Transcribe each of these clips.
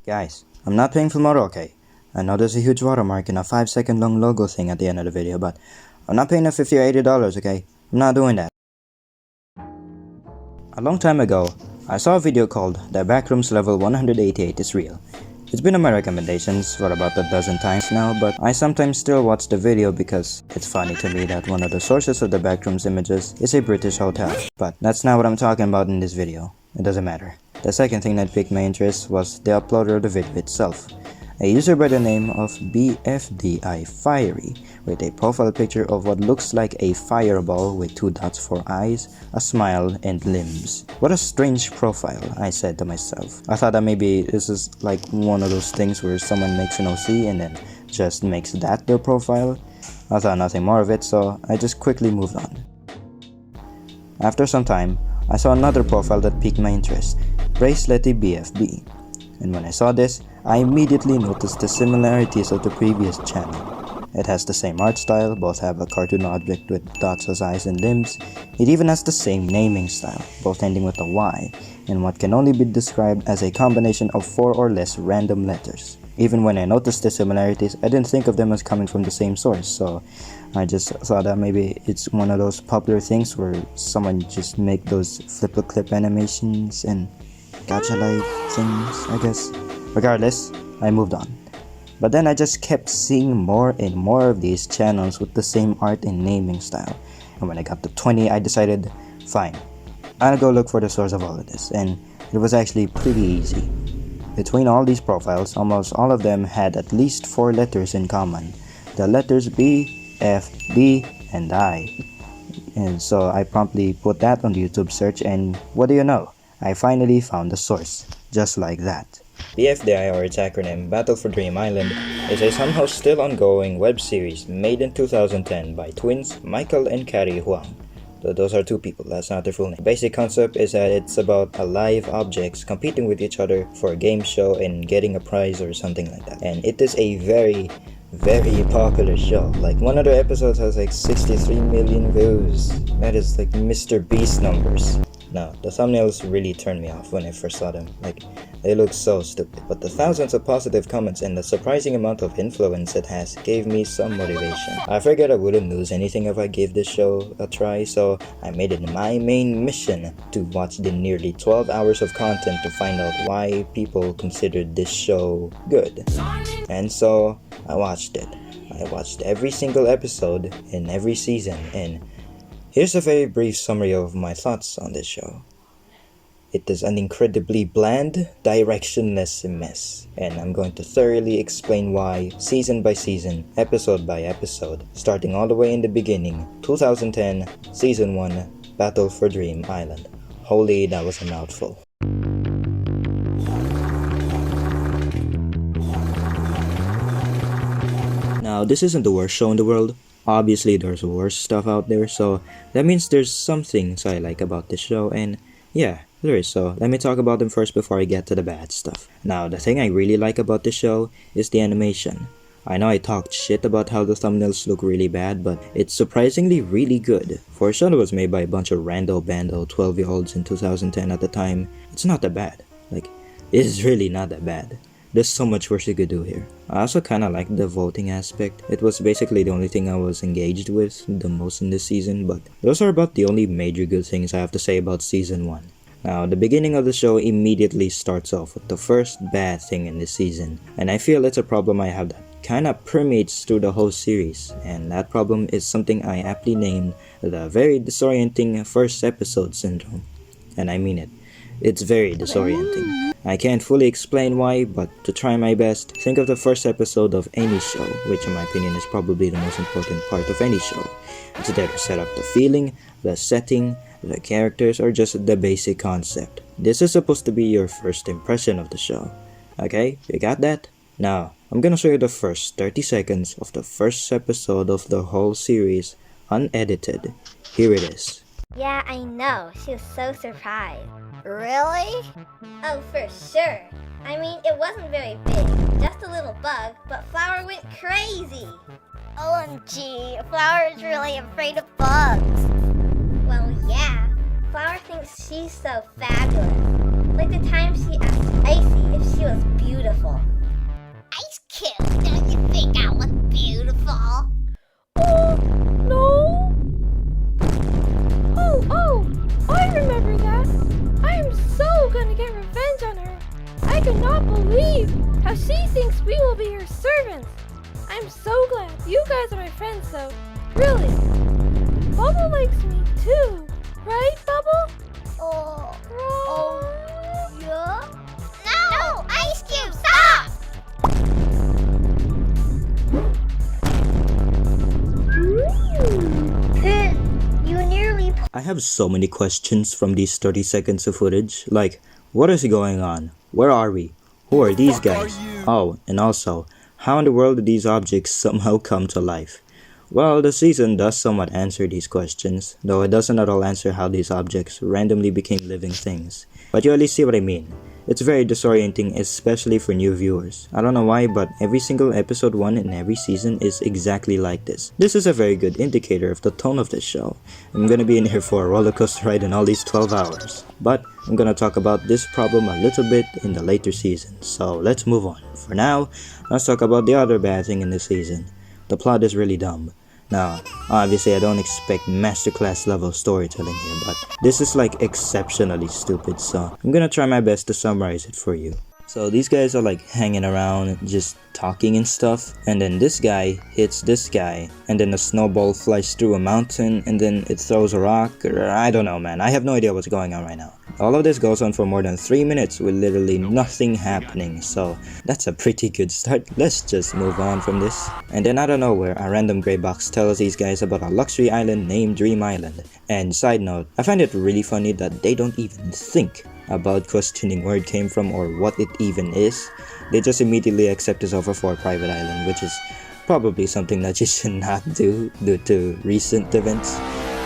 Guys, I'm not paying for motor, okay? I know there's a huge watermark and a 5-second long logo thing at the end of the video, but I'm not paying the $50 or $80, okay? I'm not doing that. A long time ago, I saw a video called The Backrooms Level 188 is Real. It's been on my recommendations for about a dozen times now, but I sometimes still watch the video because it's funny to me that one of the sources of the Backrooms images is a British hotel. But that's not what I'm talking about in this video. It doesn't matter. The second thing that piqued my interest was the uploader of the video itself. A user by the name of BFDI Fiery, with a profile picture of what looks like a fireball with 2 dots for eyes, a smile, and limbs. What a strange profile, I said to myself. I thought that maybe this is like one of those things where someone makes an OC and then just makes that their profile. I thought nothing more of it, so I just quickly moved on. After some time, I saw another profile that piqued my interest, Bracelety BFB. And when I saw this, I immediately noticed the similarities of the previous channel. It has the same art style, both have a cartoon object with dots as eyes and limbs. It even has the same naming style, both ending with a Y, and what can only be described as a combination of 4 or less random letters. Even when I noticed the similarities, I didn't think of them as coming from the same source, so I just thought that maybe it's one of those popular things where someone just make those flip-a-clip animations and gacha-like things, I guess. Regardless, I moved on. But then I just kept seeing more and more of these channels with the same art and naming style. And when I got to 20, I decided, fine, I'll go look for the source of all of this. And it was actually pretty easy. Between all these profiles, almost all of them had at least 4 letters in common. The letters B, F, D, and I. And so I promptly put that on the YouTube search, and what do you know? I finally found the source, just like that. BFDI, or its acronym, Battle for Dream Island, is a somehow still ongoing web series made in 2010 by twins Michael and Carrie Huang. Those are 2 people, that's not their full name. The basic concept is that it's about alive objects competing with each other for a game show and getting a prize or something like that. And it is a very popular show. Like, one of the episodes has like 63 million views. That is like Mr. Beast numbers. No, the thumbnails really turned me off when I first saw them. Like, they look so stupid. But the thousands of positive comments and the surprising amount of influence it has gave me some motivation. I figured I wouldn't lose anything if I gave this show a try, so I made it my main mission to watch the nearly 12 hours of content to find out why people considered this show good. And so, I watched it. I watched every single episode in every season, and here's a very brief summary of my thoughts on this show. It is an incredibly bland, directionless mess, and I'm going to thoroughly explain why, season by season, episode by episode, starting all the way in the beginning, 2010, Season 1, Battle for Dream Island. Holy, that was a mouthful. Now, this isn't the worst show in the world. Obviously, there's worse stuff out there, so that means there's some things I like about this show, and yeah, there is. So let me talk about them first before I get to the bad stuff. Now, the thing I really like about this show is the animation. I know I talked shit about how the thumbnails look really bad, but it's surprisingly really good. For a show that was made by a bunch of rando bando 12-year-olds in 2010 at the time, it's not that bad. Like, it is really not that bad. There's so much worse you could do here. I also kinda liked the voting aspect. It was basically the only thing I was engaged with the most in this season, but those are about the only major good things I have to say about Season 1. Now, the beginning of the show immediately starts off with the first bad thing in this season, and I feel it's a problem I have that kinda permeates through the whole series, and that problem is something I aptly named the very disorienting first episode syndrome. And I mean it. It's very disorienting. I can't fully explain why, but to try my best, think of the first episode of any show, which in my opinion is probably the most important part of any show. It's there to set up the feeling, the setting, the characters, or just the basic concept. This is supposed to be your first impression of the show. Okay, you got that? Now, I'm gonna show you the first 30 seconds of the first episode of the whole series, unedited. Here it is. Yeah, I know. She was so surprised. Really? Oh, for sure. I mean, it wasn't very big, just a little bug, but Flower went crazy. OMG, Flower is really afraid of bugs. Well, yeah. Flower thinks she's so fabulous. Like the time she asked Exci if she was beautiful. I cannot believe how she thinks we will be her servants. I'm so glad you guys are my friends, though. Really. Bubble likes me too. Right, Bubble? Yeah? No! Ice Cube, stop! You nearly... I have so many questions from these 30 seconds of footage, like, what is going on? Where are we? Who are these guys? Oh, and also, how in the world did these objects somehow come to life? Well, the season does somewhat answer these questions, though it doesn't at all answer how these objects randomly became living things. But you at least see what I mean. It's very disorienting, especially for new viewers. I don't know why, but every single episode 1 in every season is exactly like this. This is a very good indicator of the tone of this show. I'm gonna be in here for a roller coaster ride in all these 12 hours. But I'm gonna talk about this problem a little bit in the later seasons, so let's move on. For now, let's talk about the other bad thing in this season. The plot is really dumb. Now, obviously I don't expect masterclass level storytelling here, but this is like exceptionally stupid, so I'm gonna try my best to summarize it for you. So these guys are like hanging around, just talking and stuff, and then this guy hits this guy, and then a snowball flies through a mountain, and then it throws a rock, or I don't know, man. I have no idea what's going on right now. All of this goes on for more than 3 minutes with literally nothing happening, so that's a pretty good start. Let's just move on from this. And then out of nowhere, a random gray box tells these guys about a luxury island named Dream Island. And side note, I find it really funny that they don't even think about questioning where it came from or what it even is. They just immediately accept this offer for a private island, which is probably something that you should not do due to recent events.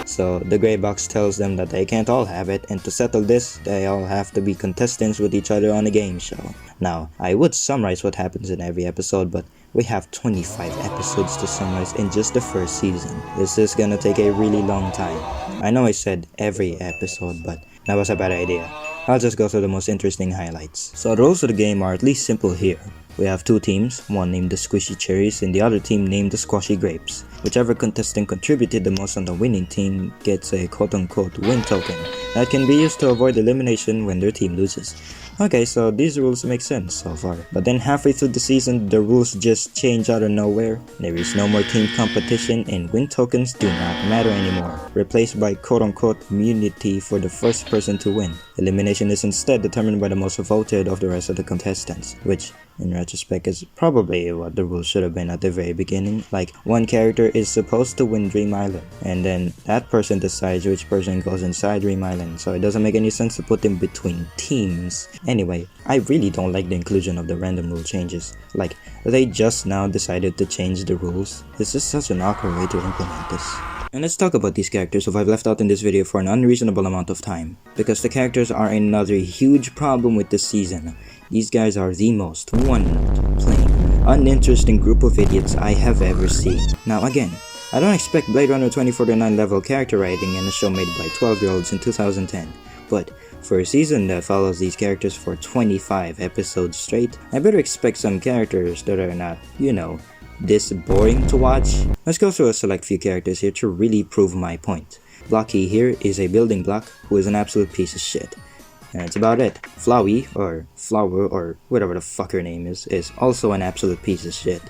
So the gray box tells them that they can't all have it, and to settle this, they all have to be contestants with each other on a game show. Now, I would summarize what happens in every episode, but we have 25 episodes to summarize in just the first season. This is gonna take a really long time. I know I said every episode, but that was a bad idea. I'll just go through the most interesting highlights. So the rules of the game are at least simple here. We have two teams, one named the Squishy Cherries and the other team named the Squashy Grapes. Whichever contestant contributed the most on the winning team gets a quote-unquote win token that can be used to avoid elimination when their team loses. Okay, so these rules make sense so far. But then halfway through the season, the rules just change out of nowhere. There is no more team competition and win tokens do not matter anymore, replaced by quote-unquote immunity for the first person to win. Elimination is instead determined by the most voted of the rest of the contestants, which in retrospect is probably what the rules should have been at the very beginning. Like, one character is supposed to win Dream Island, and then that person decides which person goes inside Dream Island, so it doesn't make any sense to put them between teams. Anyway, I really don't like the inclusion of the random rule changes. Like, they just now decided to change the rules. This is such an awkward way to implement this. And let's talk about these characters who I've left out in this video for an unreasonable amount of time, because the characters are another huge problem with this season. These guys are the most one-note, plain, uninteresting group of idiots I have ever seen. Now again, I don't expect Blade Runner 2049 level character writing in a show made by 12-year-olds in 2010, but for a season that follows these characters for 25 episodes straight, I better expect some characters that are not, you know, this boring to watch. Let's go through a select few characters here to really prove my point. Blocky here is a building block who is an absolute piece of shit. And that's about it. Flowey, or Flower, or whatever the fuck her name is also an absolute piece of shit.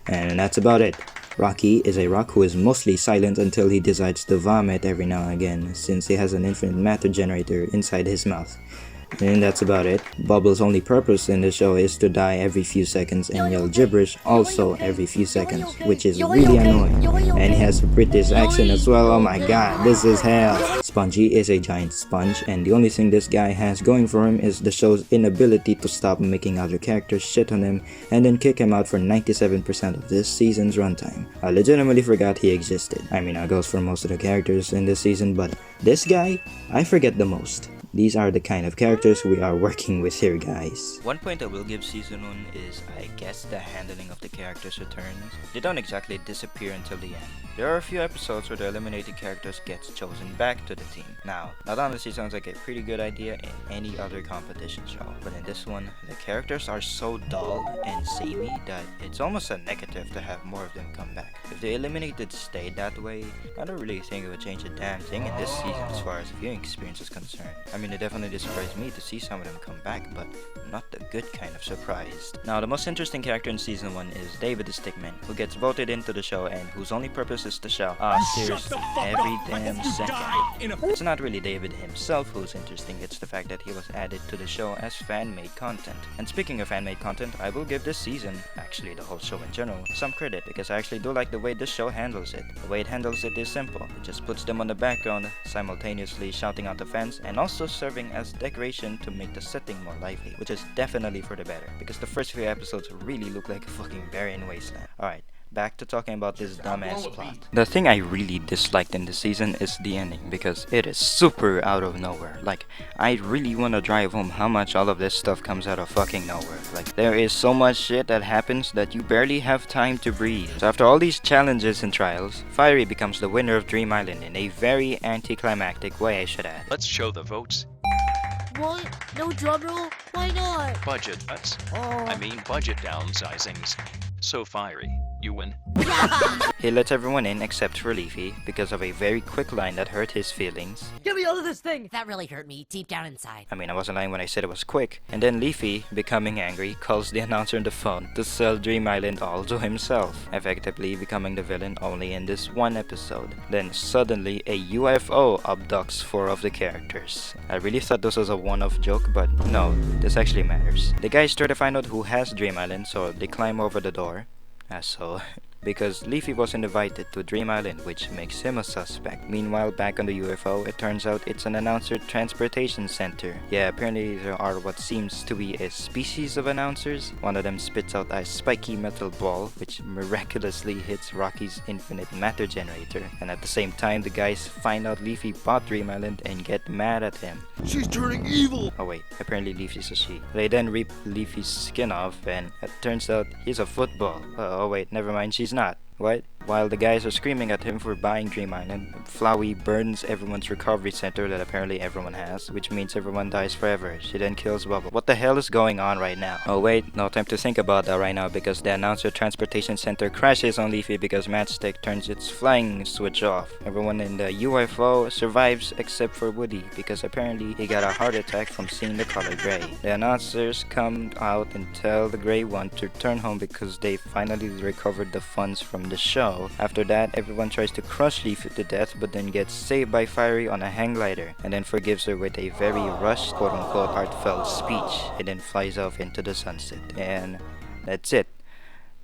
And that's about it. Rocky is a rock who is mostly silent until he decides to vomit every now and again, since he has an infinite matter generator inside his mouth. And that's about it. Bubble's only purpose in the show is to die every few seconds and yell gibberish also every few seconds, which is really annoying. And he has a British accent as well. Oh my god, this is hell. Spongy is a giant sponge, and the only thing this guy has going for him is the show's inability to stop making other characters shit on him and then kick him out for 97% of this season's runtime. I legitimately forgot he existed. I mean, that goes for most of the characters in this season, but this guy, I forget the most. These are the kind of characters we are working with here, guys. One point I will give Season 1 is, I guess, the handling of the characters' returns. They don't exactly disappear until the end. There are a few episodes where the eliminated characters gets chosen back to the team. Now, that honestly sounds like a pretty good idea in any other competition show, but in this one, the characters are so dull and samey that it's almost a negative to have more of them come back. If the eliminated stayed that way, I don't really think it would change a damn thing in this season as far as viewing experience is concerned. I mean, it definitely surprised me to see some of them come back, but not the good kind of surprised. Now, the most interesting character in season 1 is David the Stickman, who gets voted into the show and whose only purpose is to shout, seriously, every damn second. It's not really David himself who's interesting, it's the fact that he was added to the show as fan-made content. And speaking of fan-made content, I will give this season, actually the whole show in general, some credit, because I actually do like the way this show handles it. The way it handles it is simple. It just puts them on the background, simultaneously shouting out the fans, and also serving as decoration to make the setting more lively, which is definitely for the better, because the first few episodes really look like a fucking barren wasteland. Alright, back to talking about this dumbass plot. The thing I really disliked in this season is the ending, because it is super out of nowhere. Like, I really want to drive home how much all of this stuff comes out of fucking nowhere. Like, there is so much shit that happens that you barely have time to breathe. So after all these challenges and trials, Fiery becomes the winner of Dream Island in a very anticlimactic way, I should add. Let's show the votes. What? No drum roll? Why not? Budget cuts. Oh. I mean budget downsizings. So Fiery, you win. He lets everyone in except for Leafy because of a very quick line that hurt his feelings. Get me out of this thing! That really hurt me deep down inside. I mean, I wasn't lying when I said it was quick. And then Leafy, becoming angry, calls the announcer on the phone to sell Dream Island all to himself, effectively becoming the villain only in this one episode. Then suddenly a UFO abducts 4 of the characters. I really thought this was a one-off joke, but no, this actually matters. The guys try to find out who has Dream Island, so they climb over the door. So because Leafy wasn't invited to Dream Island, which makes him a suspect. Meanwhile, back on the UFO, it turns out it's an announcer transportation center. Yeah, apparently there are what seems to be a species of announcers. One of them spits out a spiky metal ball, which miraculously hits Rocky's infinite matter generator. And at the same time, the guys find out Leafy bought Dream Island and get mad at him. She's turning evil! Oh wait, apparently Leafy's a she. They then rip Leafy's skin off, and it turns out he's a football. Oh wait, never mind, she's not. What? While the guys are screaming at him for buying Dream Island, Flowey burns everyone's recovery center that apparently everyone has, which means everyone dies forever. She then kills Bubble. What the hell is going on right now? Oh wait, no time to think about that right now because the announcer transportation center crashes on Leafy because Matchstick turns its flying switch off. Everyone in the UFO survives except for Woody because apparently he got a heart attack from seeing the color gray. The announcers come out and tell the gray one to turn home because they finally recovered the funds from the show. After that, everyone tries to crush Leafy to death but then gets saved by Fiery on a hang glider and then forgives her with a very rushed quote-unquote heartfelt speech and then flies off into the sunset. And that's it.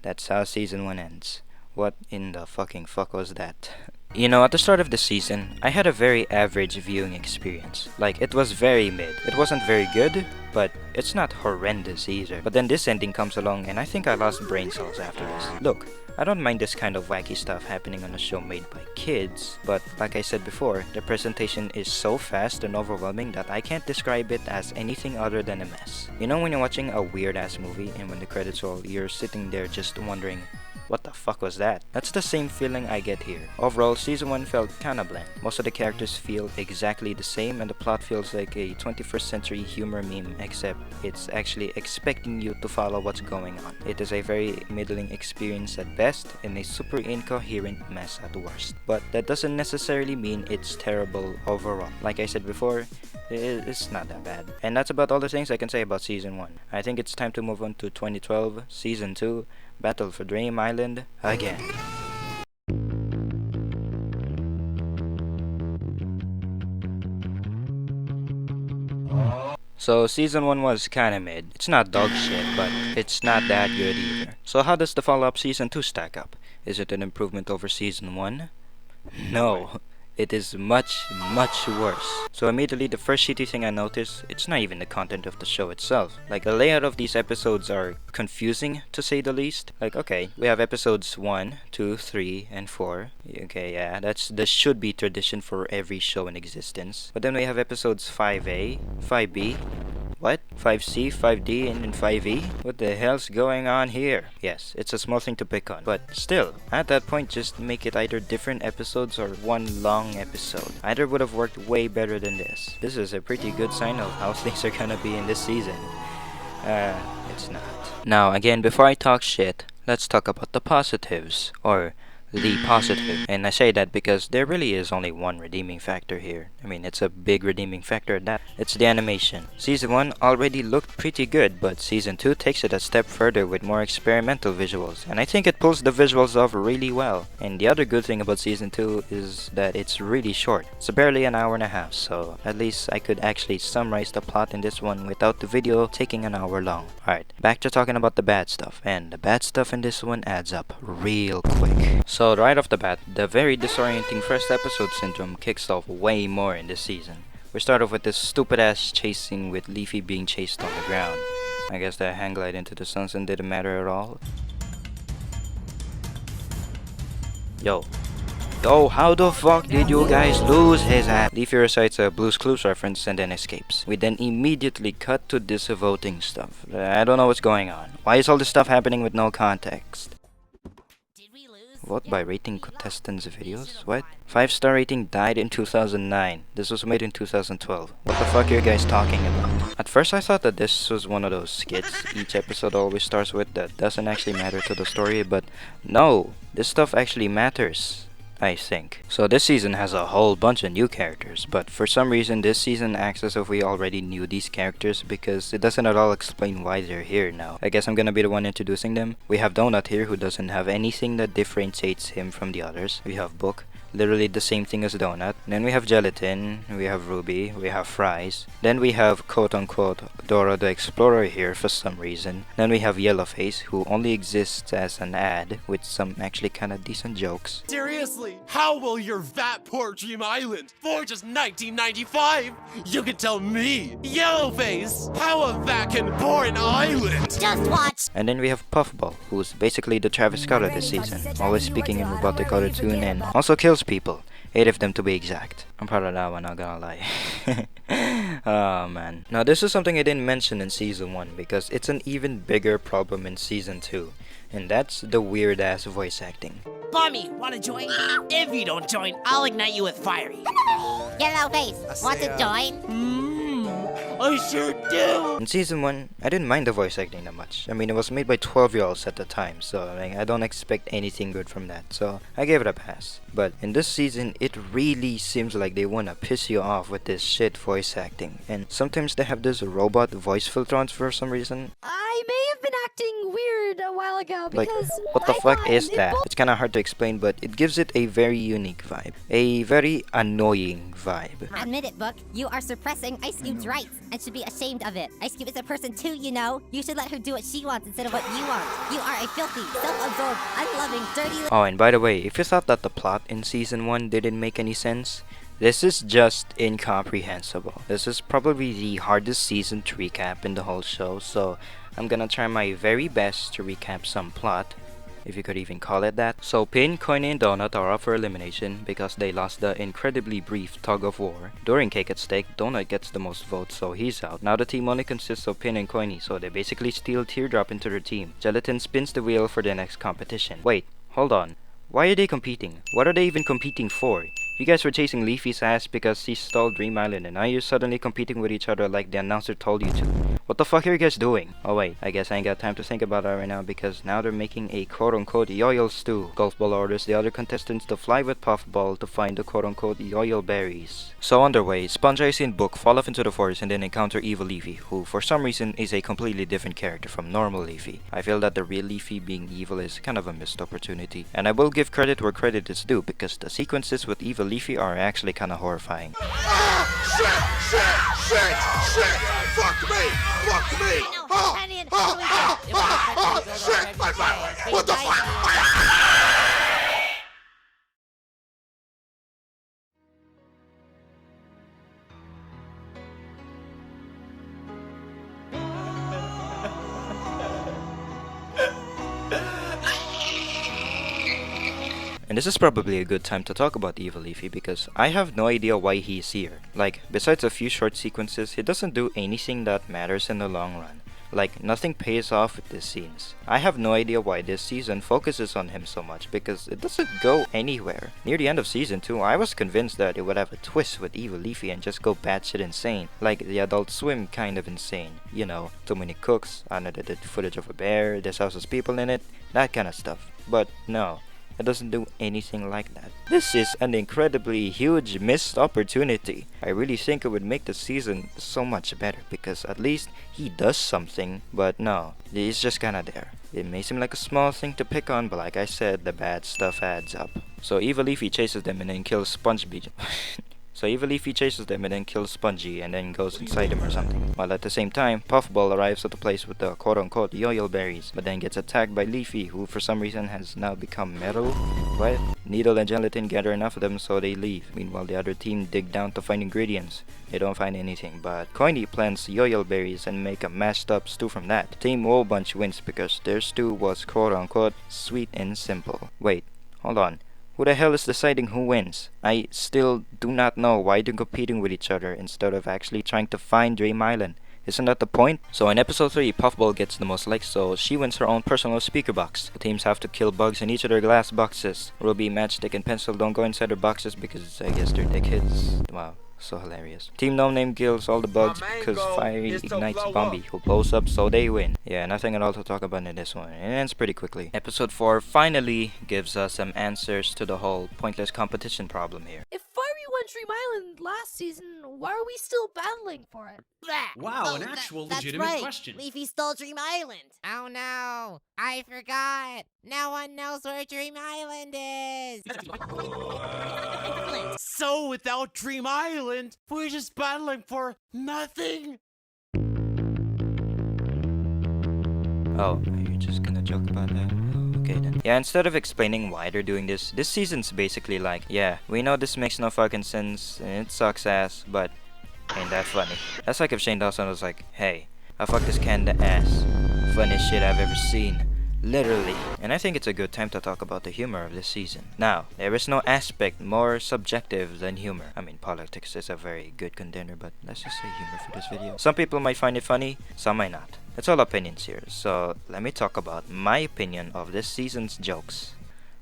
That's how season 1 ends. What in the fucking fuck was that? You know, at the start of the season, I had a very average viewing experience. Like, it was very mid. It wasn't very good, but it's not horrendous either. But then this ending comes along and I think I lost brain cells after this. Look, I don't mind this kind of wacky stuff happening on a show made by kids, but like I said before, the presentation is so fast and overwhelming that I can't describe it as anything other than a mess. You know when you're watching a weird-ass movie and when the credits roll, you're sitting there just wondering, what the fuck was that? That's the same feeling I get here. Overall, season 1 felt kinda bland. Most of the characters feel exactly the same and the plot feels like a 21st century humor meme, except it's actually expecting you to follow what's going on. It is a very middling experience at best and a super incoherent mess at worst. But that doesn't necessarily mean it's terrible overall. Like I said before, it's not that bad. And that's about all the things I can say about season 1. I think it's time to move on to 2012, season 2, Battle for Dream Island again. So season 1 was kinda mid. It's not dog shit, but it's not that good either. So how does the follow-up season 2 stack up? Is it an improvement over season 1? No. It is much, much worse. So immediately the first shitty thing I noticed, it's not even the content of the show itself. Like the layout of these episodes are confusing to say the least. Like okay, we have episodes 1, 2, 3, and 4. Okay, yeah, this should be tradition for every show in existence. But then we have episodes 5A, 5B, what? 5C, 5D, and 5E? What the hell's going on here? Yes, it's a small thing to pick on, but still, at that point just make it either different episodes or one long episode. Either would have worked way better than this. This is a pretty good sign of how things are gonna be in this season. It's not. Now again, before I talk shit, let's talk about the positives, or the positive. And I say that because there really is only one redeeming factor here. I mean, it's a big redeeming factor at that. It's the animation. Season 1 already looked pretty good, but Season 2 takes it a step further with more experimental visuals, and I think it pulls the visuals off really well. And the other good thing about Season 2 is that it's really short. It's barely an hour and a half, so at least I could actually summarize the plot in this one without the video taking an hour long. Alright, back to talking about the bad stuff, and the bad stuff in this one adds up real quick. So right off the bat, the very disorienting first episode syndrome kicks off way more in this season. We start off with this stupid ass chase scene with Leafy being chased on the ground. I guess that hang glide into the sunset didn't matter at all. Yo, how the fuck did you guys lose his ass? Leafy recites a Blue's Clues reference and then escapes. We then immediately cut to this voting stuff. I don't know what's going on. Why is all this stuff happening with no context? Vote by rating contestants' videos? What? 5-star rating died in 2009. This was made in 2012. What the fuck are you guys talking about? At first I thought that this was one of those skits each episode always starts with that doesn't actually matter to the story, but no, this stuff actually matters, I think. So this season has a whole bunch of new characters, but for some reason this season acts as if we already knew these characters because it doesn't at all explain why they're here now. I guess I'm gonna be the one introducing them. We have Donut here, who doesn't have anything that differentiates him from the others. We have Book, literally the same thing as Donut. And then we have Gelatin, we have Ruby, we have Fries. Then we have quote-unquote Dora the Explorer here for some reason. Then we have Yellowface, who only exists as an ad with some actually kinda decent jokes. Seriously, how will your that poor Dream Island for just 1995? You can tell me, Yellowface, how a that can bore an island? Just watch! And then we have Puffball, who's basically the Travis Scott of this season, always speaking in robotic auto-tune and also kills people. 8 of them to be exact. I'm proud of that one, not gonna lie. Oh man. Now this is something I didn't mention in Season 1 because it's an even bigger problem in Season 2. And that's the weird ass voice acting. Bommy, wanna join? If you don't join, I'll ignite you with fiery. Yellow face, want to join? I sure do. In Season 1, I didn't mind the voice acting that much. I mean, it was made by 12-year-olds at the time, so I don't expect anything good from that, so I gave it a pass. But in this season, it really seems like they wanna piss you off with this shit voice acting. And sometimes they have this robot voice filtrons for some reason. I may have been acting weird a while ago Like, because what the I fuck thought is it that? It's kinda hard to explain, but it gives it a very unique vibe. A very annoying vibe. Admit it, Book. You are suppressing Ice Cube's rights and should be ashamed of it. Ice Cube is a person too, you know. You should let her do what she wants instead of what you want. You are a filthy, self-absorbed, unloving, dirty... Oh, and by the way, if you thought that the plot in Season 1 didn't make any sense, this is just incomprehensible. This is probably the hardest season to recap in the whole show, so I'm gonna try my very best to recap some plot, if you could even call it that. So Pin, Coiny, and Donut are up for elimination because they lost the incredibly brief tug of war. During Cake at Stake, Donut gets the most votes, so he's out. Now the team only consists of Pin and Coiny, so they basically steal Teardrop into their team. Gelatin spins the wheel for the next competition. Wait, hold on. Why are they competing? What are they even competing for? You guys were chasing Leafy's ass because he stole Dream Island, and now you're suddenly competing with each other like the announcer told you to. What the fuck are you guys doing? Oh wait, I guess I ain't got time to think about that right now because now they're making a quote-unquote yoyal stew. Golfball orders the other contestants to fly with Puffball to find the quote-unquote yoyal berries. So on their way, Sponge Icy and Book fall off into the forest and then encounter evil Leafy, who for some reason is a completely different character from normal Leafy. I feel that the real Leafy being evil is kind of a missed opportunity, and I will give credit where credit is due because the sequences with evil Leafy are actually kinda horrifying. Shit! Fuck me! Shit! What the fuck? And this is probably a good time to talk about Evil Leafy because I have no idea why he's here. Like, besides a few short sequences, he doesn't do anything that matters in the long run. Like, nothing pays off with these scenes. I have no idea why this season focuses on him so much because it doesn't go anywhere. Near the end of Season 2, I was convinced that it would have a twist with Evil Leafy and just go batshit insane. Like the Adult Swim kind of insane. You know, too many cooks, unedited footage of a bear, this house has people in it, that kind of stuff. But no. It doesn't do anything like that. This is an incredibly huge missed opportunity. I really think it would make the season so much better because at least he does something, but no, he's just kinda there. It may seem like a small thing to pick on, but like I said, the bad stuff adds up. So Evil Leafy chases them and then kills Spongy. So Evil Leafy chases them and then kills Spongy and then goes inside him or something. While at the same time, Puffball arrives at the place with the quote-unquote yoyo berries, but then gets attacked by Leafy, who for some reason has now become metal. What? Needle and Gelatin gather enough of them so they leave. Meanwhile, the other team dig down to find ingredients. They don't find anything, but Coiny plants yoyo berries and make a mashed up stew from that. Team Woe Bunch wins because their stew was quote-unquote sweet and simple. Wait, hold on. Who the hell is deciding who wins? I still do not know why they're competing with each other instead of actually trying to find Dream Island. Isn't that the point? So in episode 3, Puffball gets the most likes, so she wins her own personal speaker box. The teams have to kill bugs in each of their glass boxes. Ruby, Matchstick, and Pencil don't go inside their boxes because I guess they're dickheads. Wow. So hilarious. Team No Name kills all the bugs because Fiery ignites Bombi, who blows up, so they win. Yeah, nothing at all to talk about in this one. It ends pretty quickly. Episode 4 finally gives us some answers to the whole pointless competition problem here. If Fiery won Dream Island last season, why are we still battling for it? Wow, an actual legitimate That's right. question. Leafy stole Dream Island. Oh no, I forgot. No one knows where Dream Island is. So without Dream Island, we're just battling for nothing. Oh, are you just gonna joke about that? Okay then. Yeah, instead of explaining why they're doing this season's basically like, yeah, we know this makes no fucking sense and it sucks ass, but ain't that funny. That's like if Shane Dawson was like, hey, I fucked this can in the ass. Funniest shit I've ever seen. Literally. And I think it's a good time to talk about the humor of this season. Now, there is no aspect more subjective than humor. I mean, politics is a very good contender, but let's just say humor for this video. Some people might find it funny, some might not. It's all opinions here, so let me talk about my opinion of this season's jokes.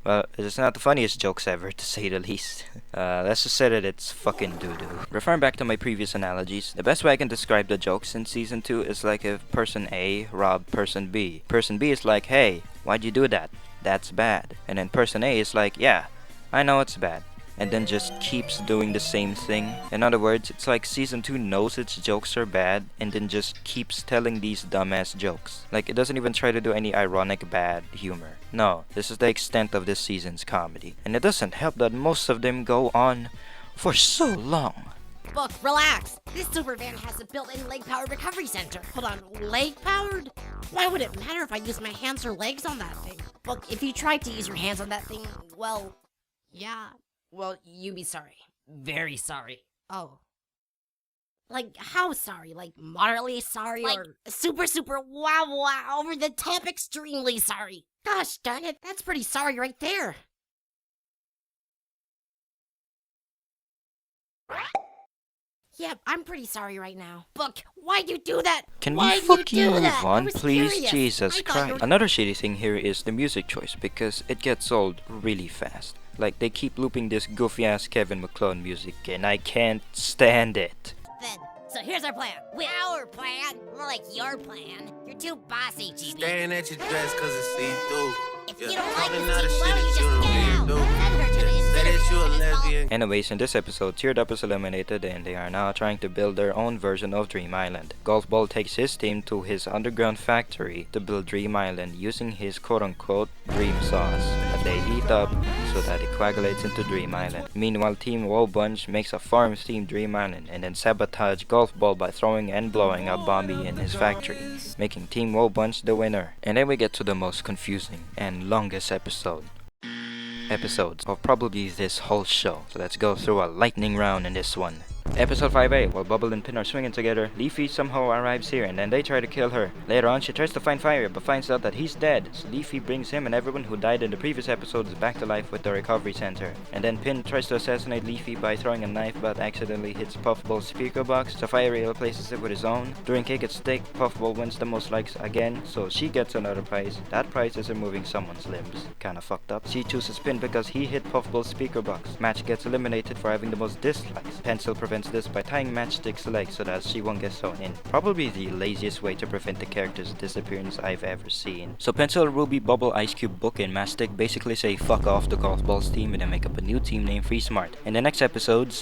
Well, it's not the funniest jokes ever, to say the least. Let's just say that it's fucking doodoo. Referring back to my previous analogies, the best way I can describe the jokes in Season 2 is like if Person A robbed Person B. Person B is like, hey, why'd you do that? That's bad. And then Person A is like, yeah, I know it's bad. And then just keeps doing the same thing. In other words, it's like Season 2 knows its jokes are bad and then just keeps telling these dumbass jokes. Like, it doesn't even try to do any ironic bad humor. No, this is the extent of this season's comedy. And it doesn't help that most of them go on for so long. Look, relax. This super van has a built-in leg-powered recovery center. Hold on, leg-powered? Why would it matter if I use my hands or legs on that thing? Look, if you tried to use your hands on that thing, well, yeah. Well, you'd be sorry. Very sorry. Oh. Like, how sorry? Like, moderately sorry Like- or super, wow, over the top extremely sorry? Gosh darn it, that's pretty sorry right there. Yep, I'm pretty sorry right now. Look, why'd you do that? Can we Why'd you fucking do move that? I on, was please? curious. Jesus I thought you Christ. were- Another shitty thing here is the music choice because it gets old really fast. Like, they keep looping this goofy ass Kevin McClone music and I can't stand it. Then, so here's our plan. Our plan? More like your plan. You're too bossy, GB. Staring at your dress cause it's see-through. If Yeah, you don't like talking this all the team, shit why don't you that just you get don't out? do. Send her to the Say that you a incinerator. lesbian. Anyways, in this episode, Teared Up is eliminated and they are now trying to build their own version of Dream Island. Golf Ball takes his team to his underground factory to build Dream Island using his quote-unquote dream sauce that they heat up so that it coagulates into Dream Island. Meanwhile, Team Woe Bunch makes a farm-themed Dream Island and then sabotage Golf Ball by throwing and blowing up Bombi in his factory, making Team Woe Bunch the winner. And then we get to the most confusing and longest episodes of probably this whole show. So let's go through a lightning round in this one. Episode 5A, while Bubble and Pin are swinging together, Leafy somehow arrives here and then they try to kill her. Later on, she tries to find Fire but finds out that he's dead, so Leafy brings him and everyone who died in the previous episodes back to life with the recovery center. And then Pin tries to assassinate Leafy by throwing a knife but accidentally hits Puffball's speaker box, so Fiery replaces it with his own. During Cake It Stick, Puffball wins the most likes again, so she gets another prize. That prize is removing someone's limbs. Kinda fucked up. She chooses Pin because he hit Puffball's speaker box. Match gets eliminated for having the most dislikes. Pencil prevents this by tying Matchstick's legs so that she won't get thrown in. Probably the laziest way to prevent the character's disappearance I've ever seen. So Pencil, Ruby, Bubble, Ice Cube, Book, and Matchstick basically say fuck off the Golf Balls team and then make up a new team named Free Smart. In the next episode,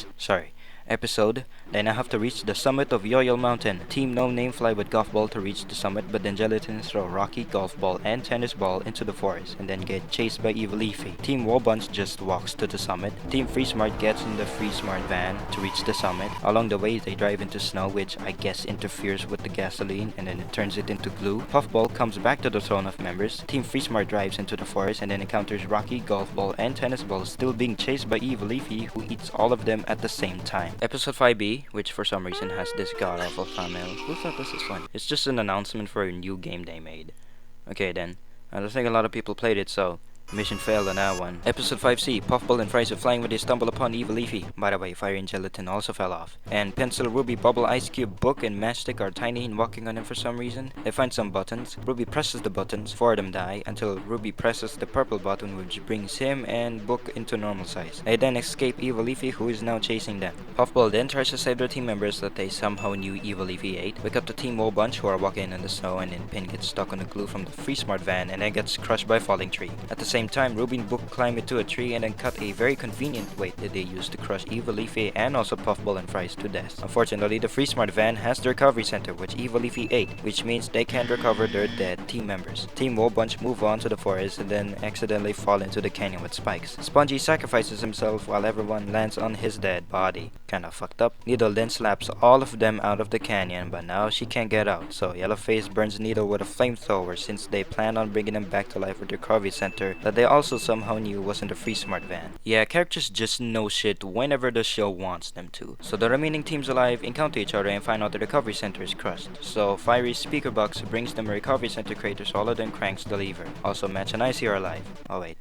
they now have to reach the summit of Yoyal Mountain. Team No Name fly with golf ball to reach the summit, but then Gelatin throw Rocky, golf ball, and tennis ball into the forest and then get chased by Evil Leafy. Team Wobunch just walks to the summit. Team Free Smart gets in the Free Smart van to reach the summit. Along the way, they drive into snow, which I guess interferes with the gasoline and then it turns it into glue. Puffball comes back to the throne of members. Team Free Smart drives into the forest and then encounters Rocky, golf ball, and tennis ball still being chased by Evil Leafy, who eats all of them at the same time. Episode 5B, which for some reason has this godawful thumbnail. Who thought this is fun? It's just an announcement for a new game they made. Okay then, I don't think a lot of people played it, so mission failed on that one. Episode 5C, Puffball and Fries are flying when they stumble upon Evil Leafy. By the way, Fire and Gelatin also fell off. And Pencil, Ruby, Bubble, Ice Cube, Book, and Matchstick are tiny and walking on him for some reason. They find some buttons. Ruby presses the buttons, 4 of them die, until Ruby presses the purple button, which brings him and Book into normal size. They then escape Evil Leafy, who is now chasing them. Puffball then tries to save their team members that they somehow knew Evil Leafy ate. Wake up the Team Wobunch, who are walking in the snow, and then Pin gets stuck on the glue from the Free Smart van and then gets crushed by a falling tree. At the same time, Ruby and Book climb into a tree and then cut a very convenient way that they use to crush Evil Leafy and also Puffball and Fries to death. Unfortunately, the Free Smart van has the recovery center, which Evil Leafy ate, which means they can't recover their dead team members. Team Wobunch move on to the forest and then accidentally fall into the canyon with spikes. Spongy sacrifices himself while everyone lands on his dead body. Kinda fucked up. Needle then slaps all of them out of the canyon, but now she can't get out, so Yellowface burns Needle with a flamethrower since they plan on bringing him back to life with the recovery center that they also somehow knew was in the Free Smart van. Yeah, characters just know shit whenever the show wants them to. So the remaining teams alive encounter each other and find out the recovery center is crushed. So Fiery's speaker box brings them a recovery center crate, so all of them cranks the lever. Also Match and Icy are alive. Oh wait.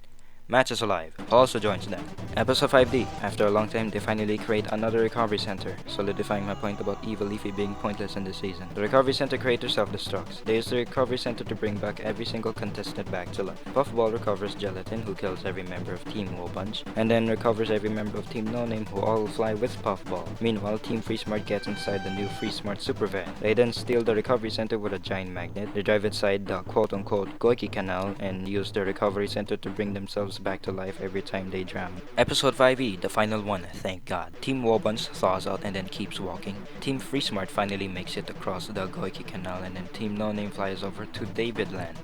Match is alive, also joins them. Episode 5D. After a long time, they finally create another recovery center, solidifying my point about Evil Leafy being pointless in this season. The recovery center creator self-destructs. They use the recovery center to bring back every single contestant back to life. Puffball recovers Gelatin, who kills every member of Team Wobunch, and then recovers every member of Team No Name, who all fly with Puffball. Meanwhile, Team Free Smart gets inside the new Free Smart super van. They then steal the recovery center with a giant magnet. They drive inside the quote-unquote Goiki Canal and use the recovery center to bring themselves back to life every time they drown. Episode 5E, the final one, thank God. Team Wobunch thaws out and then keeps walking. Team Free Smart finally makes it across the Goiki Canal and then Team No Name flies over to David Land.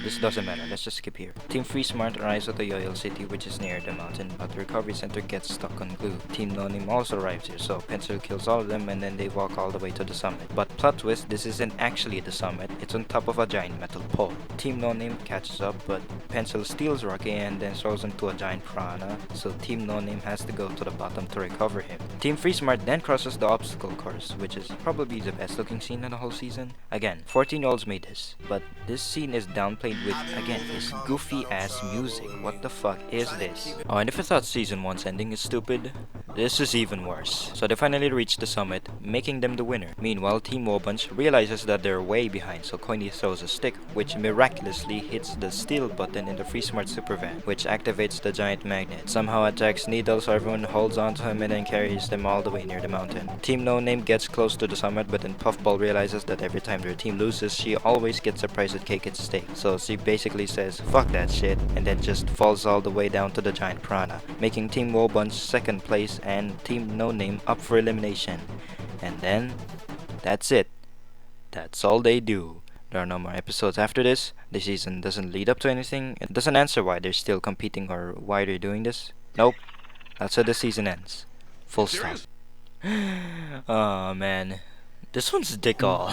This doesn't matter, let's just skip here. Team Free Smart arrives at the Yoyal City, which is near the mountain, but the recovery center gets stuck on glue. Team No Name also arrives here, so Pencil kills all of them and then they walk all the way to the summit. But plot twist, this isn't actually the summit, it's on top of a giant metal pole. Team No Name catches up, but Pencil steals Rocky and then throws him to a giant piranha, so Team No Name has to go to the bottom to recover him. Team Free Smart then crosses the obstacle course, which is probably the best looking scene in the whole season. Again, 14-year-olds made this, but this scene is downplayed with, again, this goofy ass music. What the fuck is this? Oh, and if you thought season 1's ending is stupid, this is even worse. So they finally reach the summit, making them the winner. Meanwhile, Team Wobunch realizes that they're way behind, so Coiny throws a stick, which miraculously hits the steal button in the Free Smart super van, which activates the giant magnet. Somehow attacks Needle, so everyone holds onto him and then carries them all the way near the mountain. Team No Name gets close to the summit, but then Puffball realizes that every time their team loses, she always gets a prize at cake at stake. So she basically says, fuck that shit, and then just falls all the way down to the giant piranha, making Team Wobunch second place and Team No Name up for elimination. And then, that's it. That's all they do. There are no more episodes after this. The season doesn't lead up to anything. It doesn't answer why they're still competing or why they're doing this. Nope. That's how the season ends. Full stop. Oh man. This one's dick all.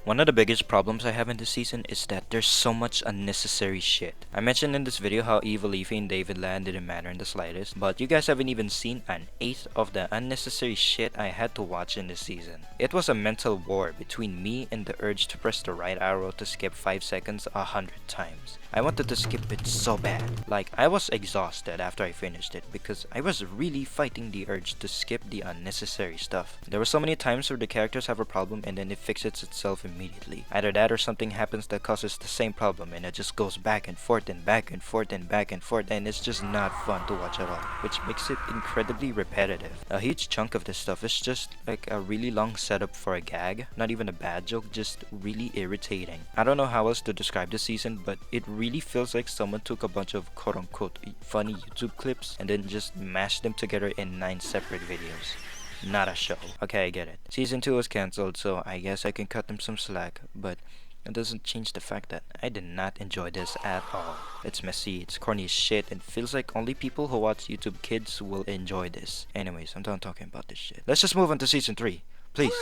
One of the biggest problems I have in this season is that there's so much unnecessary shit. I mentioned in this video how Evil Leafy and David Land didn't matter in the slightest, but you guys haven't even seen an eighth of the unnecessary shit I had to watch in this season. It was a mental war between me and the urge to press the right arrow to skip 5 seconds 100 times. I wanted to skip it so bad. Like, I was exhausted after I finished it because I was really fighting the urge to skip the unnecessary stuff. There were so many times where the characters characters have a problem and then it fixes itself immediately. Either that or something happens that causes the same problem and it just goes back and forth and back and forth and back and forth, and it's just not fun to watch at all, which makes it incredibly repetitive. A huge chunk of this stuff is just like a really long setup for a gag, not even a bad joke, just really irritating. I don't know how else to describe this season, but it really feels like someone took a bunch of quote-unquote funny YouTube clips and then just mashed them together in 9 separate videos. Not a show. Okay, I get it. Season 2 was cancelled, so I guess I can cut them some slack, but it doesn't change the fact that I did not enjoy this at all. It's messy, it's corny as shit, and feels like only people who watch YouTube Kids will enjoy this. Anyways, I'm done talking about this shit. Let's just move on to Season 3. Please.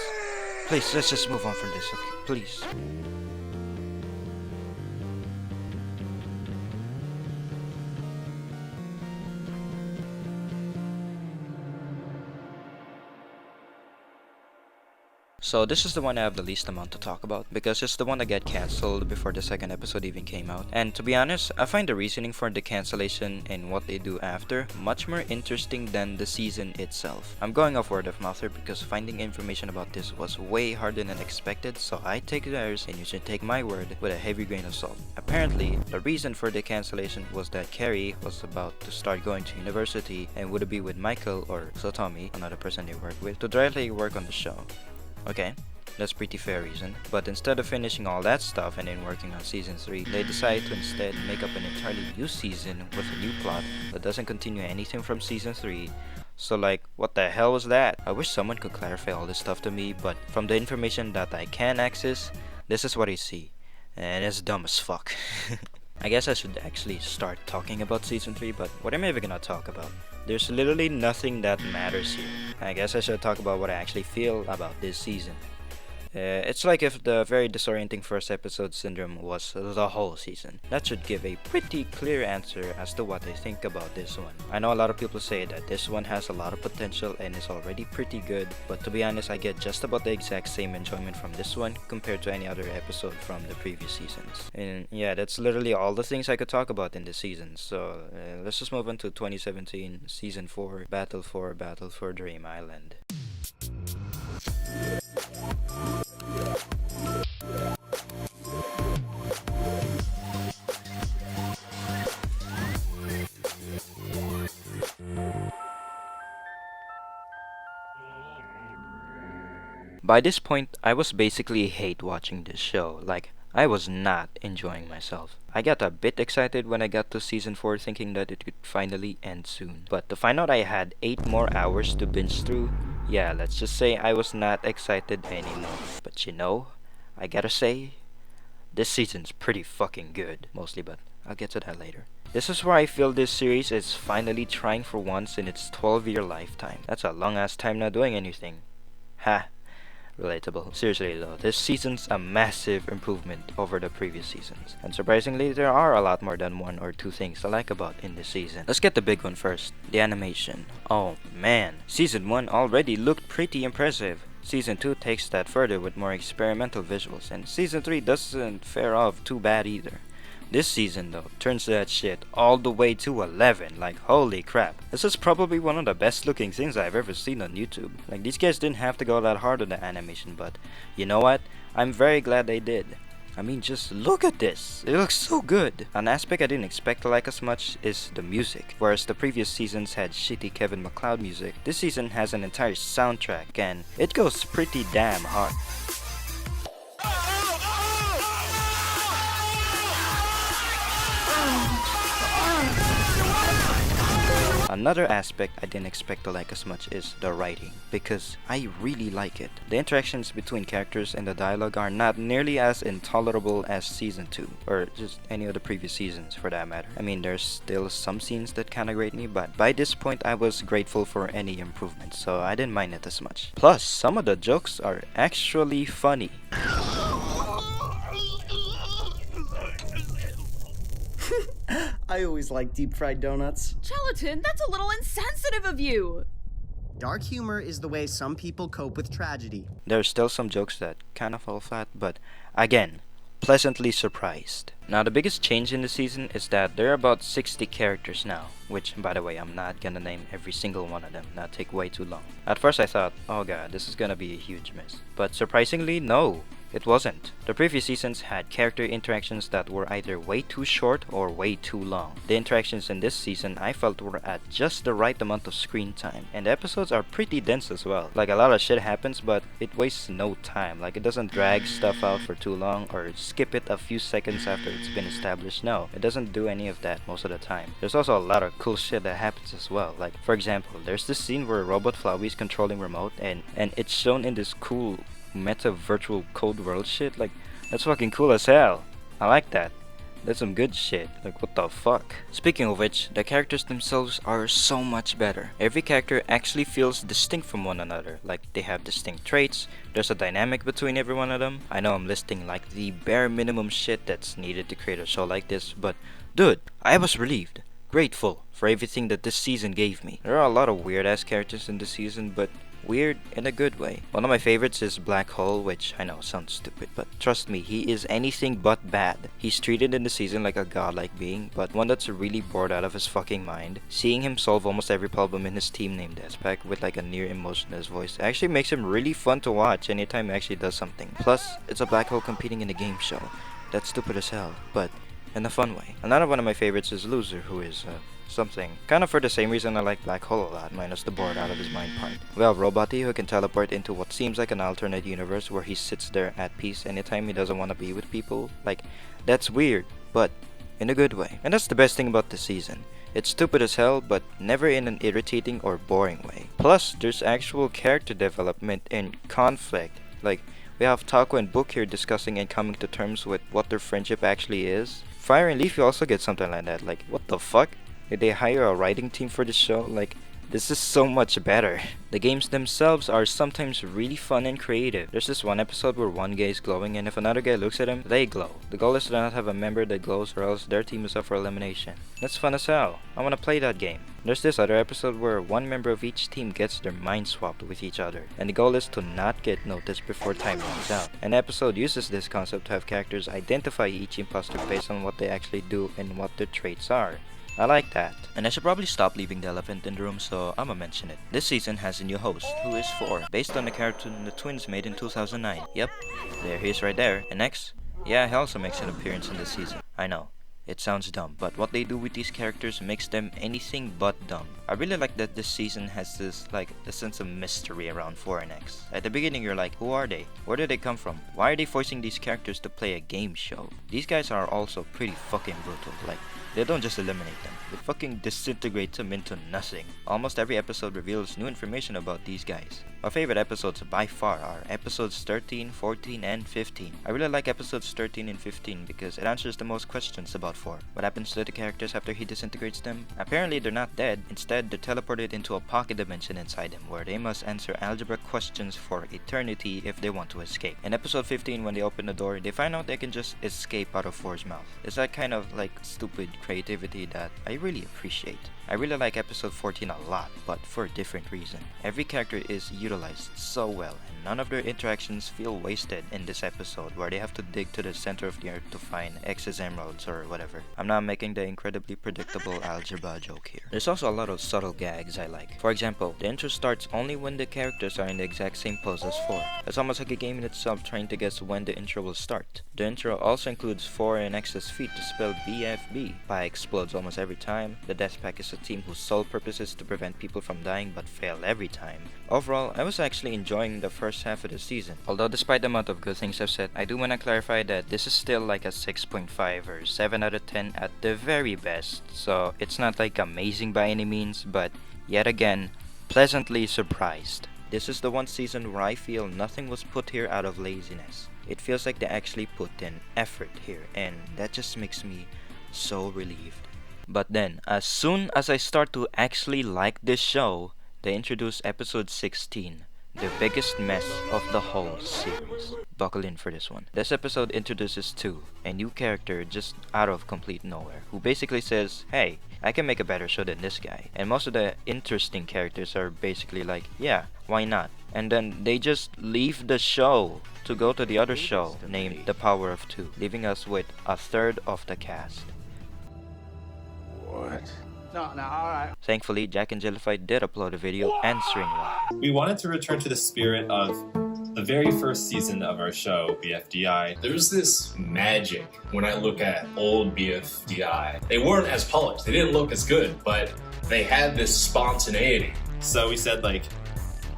Please, let's just move on from this, okay? Please. So this is the one I have the least amount to talk about, because it's the one that got cancelled before the second episode even came out. And to be honest, I find the reasoning for the cancellation and what they do after much more interesting than the season itself. I'm going off word of mouth here because finding information about this was way harder than expected, so I take theirs and you should take my word with a heavy grain of salt. Apparently, the reason for the cancellation was that Carrie was about to start going to university and would be with Michael, or Sotomi, another person they work with, to directly work on the show. Okay, that's pretty fair reason. But instead of finishing all that stuff and then working on Season 3, they decided to instead make up an entirely new season with a new plot that doesn't continue anything from Season 3. So like, what the hell was that? I wish someone could clarify all this stuff to me, but from the information that I can access, this is what I see. And it's dumb as fuck. I guess I should actually start talking about Season 3, but what am I even gonna talk about? There's literally nothing that matters here. I guess I should talk about what I actually feel about this season. It's like if the very disorienting first episode syndrome was the whole season. That should give a pretty clear answer as to what I think about this one. I know a lot of people say that this one has a lot of potential and is already pretty good, but to be honest, I get just about the exact same enjoyment from this one compared to any other episode from the previous seasons. And yeah, that's literally all the things I could talk about in this season. So let's just move on to 2017 Season 4, Battle for Dream Island. By this point, I was basically hate watching this show. Like, I was not enjoying myself. I got a bit excited when I got to Season 4 thinking that it could finally end soon. But to find out I had 8 more hours to binge through, yeah, let's just say I was not excited anymore. But you know, I gotta say, this season's pretty fucking good. Mostly, but I'll get to that later. This is where I feel this series is finally trying for once in its 12-year lifetime. That's a long ass time not doing anything. Ha. Relatable. Seriously though, this season's a massive improvement over the previous seasons. And surprisingly, there are a lot more than 1 or 2 things I like about in this season. Let's get the big one first, the animation. Oh man, Season 1 already looked pretty impressive. Season 2 takes that further with more experimental visuals, and Season 3 doesn't fare off too bad either. This season though turns that shit all the way to 11, like holy crap. This is probably one of the best looking things I've ever seen on YouTube. Like, these guys didn't have to go that hard on the animation, but you know what? I'm very glad they did. I mean, just look at this. It looks so good. An aspect I didn't expect to like as much is the music. Whereas the previous seasons had shitty Kevin MacLeod music, this season has an entire soundtrack and it goes pretty damn hard. Another aspect I didn't expect to like as much is the writing, because I really like it. The interactions between characters and the dialogue are not nearly as intolerable as Season 2, or just any of the previous seasons for that matter. I mean, there's still some scenes that kinda grate me, but by this point I was grateful for any improvement, so I didn't mind it as much. Plus, some of the jokes are actually funny. I always like deep fried donuts. Gelatin, that's a little insensitive of you. Dark humor is the way some people cope with tragedy. There's still some jokes that kind of fall flat, but again, pleasantly surprised. Now the biggest change in the season is that there are about 60 characters now, which by the way I'm not gonna name every single one of them, that'd take way too long. At first I thought, oh god, this is gonna be a huge miss. But surprisingly, no. It wasn't. The previous seasons had character interactions that were either way too short or way too long. The interactions in this season I felt were at just the right amount of screen time, and the episodes are pretty dense as well. Like a lot of shit happens but it wastes no time, like it doesn't drag stuff out for too long or skip it a few seconds after it's been established. No, it doesn't do any of that most of the time. There's also a lot of cool shit that happens as well. Like for example, there's this scene where Robot Flowey is controlling remote and it's shown in this cool meta virtual code world shit. Like that's fucking cool as hell. I like that. That's some good shit. Like what the fuck. Speaking of which, the characters themselves are so much better. Every character actually feels distinct from one another. Like they have distinct traits. There's a dynamic between every one of them. I know I'm listing like the bare minimum shit that's needed to create a show like this, but dude, I was relieved, grateful for everything that this season gave me. There are a lot of weird ass characters in this season, but weird in a good way. One of my favorites is Black Hole, which I know sounds stupid, but trust me, he is anything but bad. He's treated in the season like a godlike being, but one that's really bored out of his fucking mind. Seeing him solve almost every problem in his team named Pack with like a near emotionless voice actually makes him really fun to watch anytime he actually does something. Plus, it's a Black Hole competing in a game show. That's stupid as hell, but in a fun way. Another one of my favorites is Loser, who is something kind of for the same reason I like Black Hole a lot, minus the bored out of his mind part. We have Roboty, who can teleport into what seems like an alternate universe where he sits there at peace anytime he doesn't want to be with people. Like, that's weird, but in a good way. And that's the best thing about this season. It's stupid as hell, but never in an irritating or boring way. Plus, there's actual character development and conflict. Like, we have Taco and Book here discussing and coming to terms with what their friendship actually is. Fire and Leafy also get something like that. Like, what the fuck? Did they hire a writing team for this show? Like, this is so much better. The games themselves are sometimes really fun and creative. There's this one episode where one guy is glowing, and if another guy looks at him, they glow. The goal is to not have a member that glows or else their team is up for elimination. That's fun as hell. I wanna play that game. There's this other episode where one member of each team gets their mind swapped with each other, and the goal is to not get noticed before time runs out. An episode uses this concept to have characters identify each imposter based on what they actually do and what their traits are. I like that. And I should probably stop leaving the elephant in the room, so I'ma mention it. This season has a new host, who is 4, based on the cartoon the twins made in 2009. Yep, there he is right there. And next, yeah, he also makes an appearance in this season. I know, it sounds dumb, but what they do with these characters makes them anything but dumb. I really like that this season has this, like, the sense of mystery around 4 and X. At the beginning you're like, who are they? Where did they come from? Why are they forcing these characters to play a game show? These guys are also pretty fucking brutal. Like, they don't just eliminate them, they fucking disintegrate them into nothing. Almost every episode reveals new information about these guys. My favorite episodes by far are episodes 13, 14, and 15. I really like episodes 13 and 15 because it answers the most questions about 4. What happens to the characters after he disintegrates them? Apparently they're not dead, instead they're teleported into a pocket dimension inside them where they must answer algebra questions for eternity if they want to escape. In episode 15, when they open the door, they find out they can just escape out of 4's mouth. It's that kind of like stupid creativity that I really appreciate. I really like episode 14 a lot, but for a different reason. Every character is utilized so well, and none of their interactions feel wasted in this episode where they have to dig to the center of the earth to find X's emeralds or whatever. I'm not making the incredibly predictable algebra joke here. There's also a lot of subtle gags I like. For example, the intro starts only when the characters are in the exact same pose as 4. It's almost like a game in itself trying to guess when the intro will start. The intro also includes 4 and X's feat to spell BFB. Pi explodes almost every time. The Death Pack is a team whose sole purpose is to prevent people from dying but fail every time. Overall, I was actually enjoying the first half of the season. Although despite the amount of good things I've said, I do want to clarify that this is still like a 6.5 or 7 out of 10 at the very best. So it's not like amazing by any means, but yet again, pleasantly surprised. This is the one season where I feel nothing was put here out of laziness. It feels like they actually put in effort here, and that just makes me so relieved. But then, as soon as I start to actually like this show, they introduce episode 16, the biggest mess of the whole series. Buckle in for this one. This episode introduces 2, a new character just out of complete nowhere, who basically says, hey, I can make a better show than this guy. And most of the interesting characters are basically like, yeah, why not? and then they just leave the show to go to the other show named The Power of Two, leaving us with a third of the cast. What? No, alright. Thankfully, Jack and Jellified did upload a video answering why. We wanted to return to the spirit of the very first season of our show, BFDI. There's this magic when I look at old BFDI. They weren't as polished, they didn't look as good, but they had this spontaneity. So we said, like,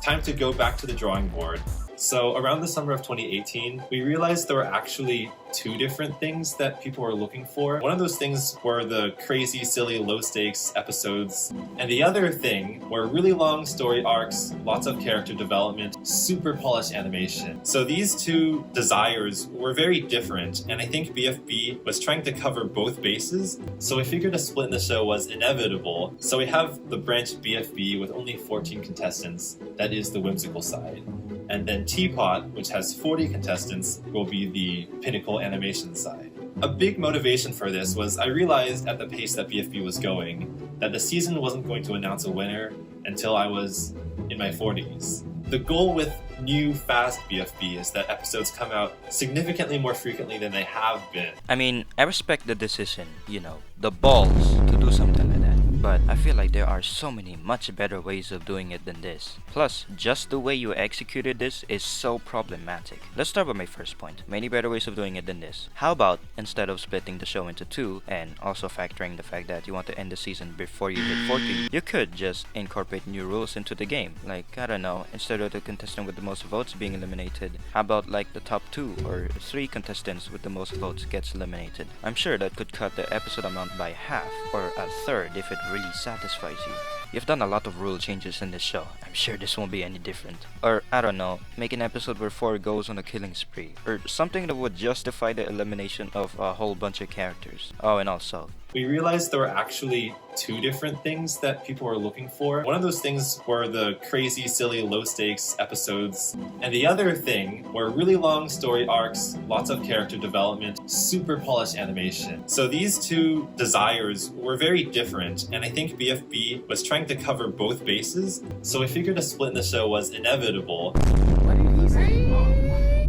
time to go back to the drawing board. So around the summer of 2018, we realized there were actually two different things that people were looking for. One of those things were the crazy, silly, low-stakes episodes. And the other thing were really long story arcs, lots of character development, super polished animation. So these two desires were very different, and I think BFB was trying to cover both bases, so we figured a split in the show was inevitable. So we have the branch BFB with only 14 contestants, that is the whimsical side. And then Teapot, which has 40 contestants, will be the pinnacle animation side. A big motivation for this was I realized at the pace that BFB was going that the season wasn't going to announce a winner until I was in my 40s. The goal with new fast BFB is that episodes come out significantly more frequently than they have been. I mean, I respect the decision, you know, the balls to do something like that. But I feel like there are so many much better ways of doing it than this. Plus, just the way you executed this is so problematic. Let's start with my first point. Many better ways of doing it than this. How about, instead of splitting the show into two, and also factoring the fact that you want to end the season before you hit 40, you could just incorporate new rules into the game. Like, I don't know, instead of the contestant with the most votes being eliminated, how about like the top 2 or 3 contestants with the most votes gets eliminated? I'm sure that could cut the episode amount by half, or a third if it really satisfies you. You've done a lot of rule changes in this show. I'm sure this won't be any different. Or, I don't know, make an episode where 4 goes on a killing spree. Or something that would justify the elimination of a whole bunch of characters. Oh, and also, we realized there were actually two different things that people were looking for. One of those things were the crazy, silly, low-stakes episodes. And the other thing were really long story arcs, lots of character development, super polished animation. So these two desires were very different, and I think BFB was trying to cover both bases, so we figured a split in the show was inevitable.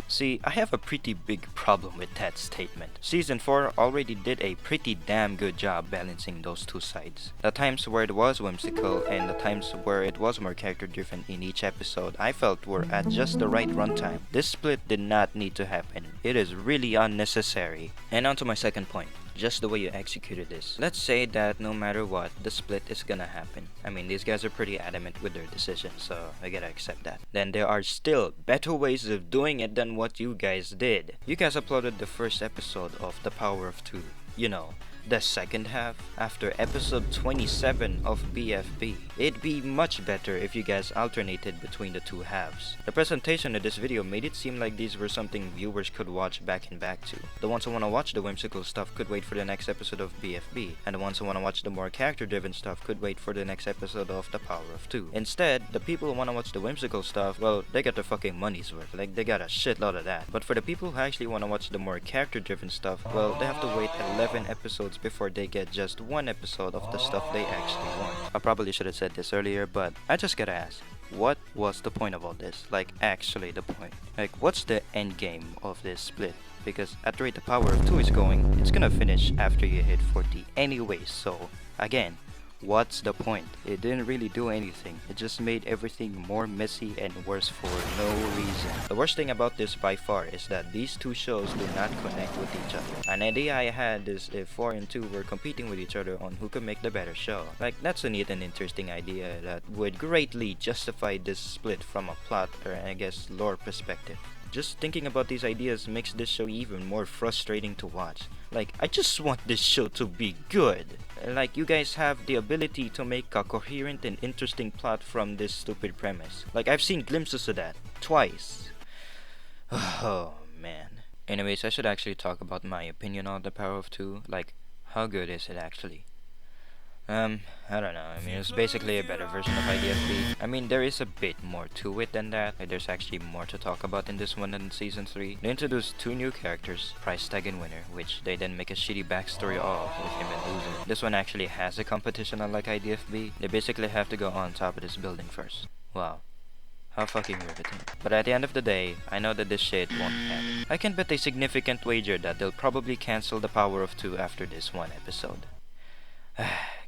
See, I have a pretty big problem with that statement. Season 4 already did a pretty damn good job balancing those two sides. The times where it was whimsical and the times where it was more character driven in each episode I felt were at just the right runtime. This split did not need to happen. It is really unnecessary. And on to my second point. Just the way you executed this. Let's say that no matter what, the split is gonna happen. I mean, these guys are pretty adamant with their decision, so I gotta accept that. Then there are still better ways of doing it than what you guys did. You guys uploaded the first episode of The Power of Two. You know, the second half after episode 27 of BFB. It'd be much better if you guys alternated between the two halves. The presentation of this video made it seem like these were something viewers could watch back and back to. The ones who want to watch the whimsical stuff could wait for the next episode of BFB, and the ones who want to watch the more character driven stuff could wait for the next episode of The Power of Two. Instead, the people who want to watch the whimsical stuff, well, they got their fucking money's worth. Like, they got a shitload of that. But for the people who actually want to watch the more character driven stuff, well, they have to wait 11 episodes before they get just one episode of the stuff they actually want. I probably should have said this earlier, but I just gotta ask, what was the point of all this? Like, actually the point. Like, what's the end game of this split? Because at the rate The Power of Two is going, it's gonna finish after you hit 40 anyway, so again, what's the point? It didn't really do anything. It just made everything more messy and worse for no reason. The worst thing about this by far is that these two shows do not connect with each other. An idea I had is if 4 and 2 were competing with each other on who could make the better show. Like, that's a neat and interesting idea that would greatly justify this split from a plot or I guess lore perspective. Just thinking about these ideas makes this show even more frustrating to watch. Like, I just want this show to be good. Like, you guys have the ability to make a coherent and interesting plot from this stupid premise. Like, I've seen glimpses of that. Twice. Oh, man. Anyways, I should actually talk about my opinion on The Power of Two. Like, how good is it actually? I don't know. I mean, it's basically a better version of IDFB. I mean, there is a bit more to it than that. Like, there's actually more to talk about in this one than Season 3. They introduced 2 new characters, Prize Tag and Winner, which they then make a shitty backstory of with him and Loser. This one actually has a competition unlike IDFB. They basically have to go on top of this building first. Wow. How fucking riveting. But at the end of the day, I know that this shit won't happen. I can bet a significant wager that they'll probably cancel the Power of Two after this one episode.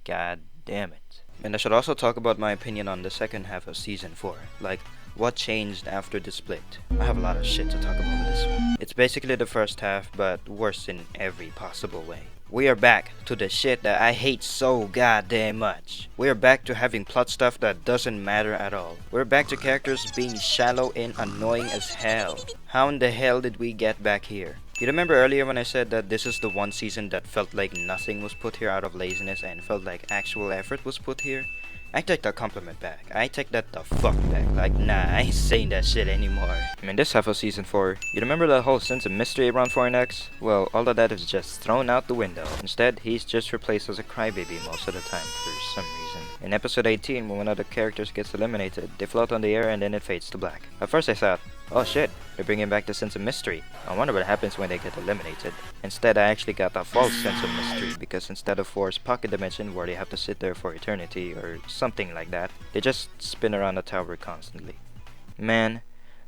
God damn it. And I should also talk about my opinion on the second half of Season 4. Like, what changed after the split? I have a lot of shit to talk about with this one. It's basically the first half, but worse in every possible way. We are back to the shit that I hate so goddamn much. We are back to having plot stuff that doesn't matter at all. We're back to characters being shallow and annoying as hell. How in the hell did we get back here? You remember earlier when I said that this is the one season that felt like nothing was put here out of laziness and felt like actual effort was put here? I take that compliment back. I take that the fuck back. Like, nah, I ain't saying that shit anymore. I mean, this half of Season 4, you remember that whole sense of mystery around Foreign X? Well, all of that is just thrown out the window. Instead, he's just replaced as a crybaby most of the time for some reason. In episode 18, when one of the characters gets eliminated, they float on the air and then it fades to black. At first I thought, oh shit, they're bringing back the sense of mystery. I wonder what happens when they get eliminated. Instead, I actually got a false sense of mystery because instead of Four's pocket dimension where they have to sit there for eternity or something like that, they just spin around the tower constantly. Man,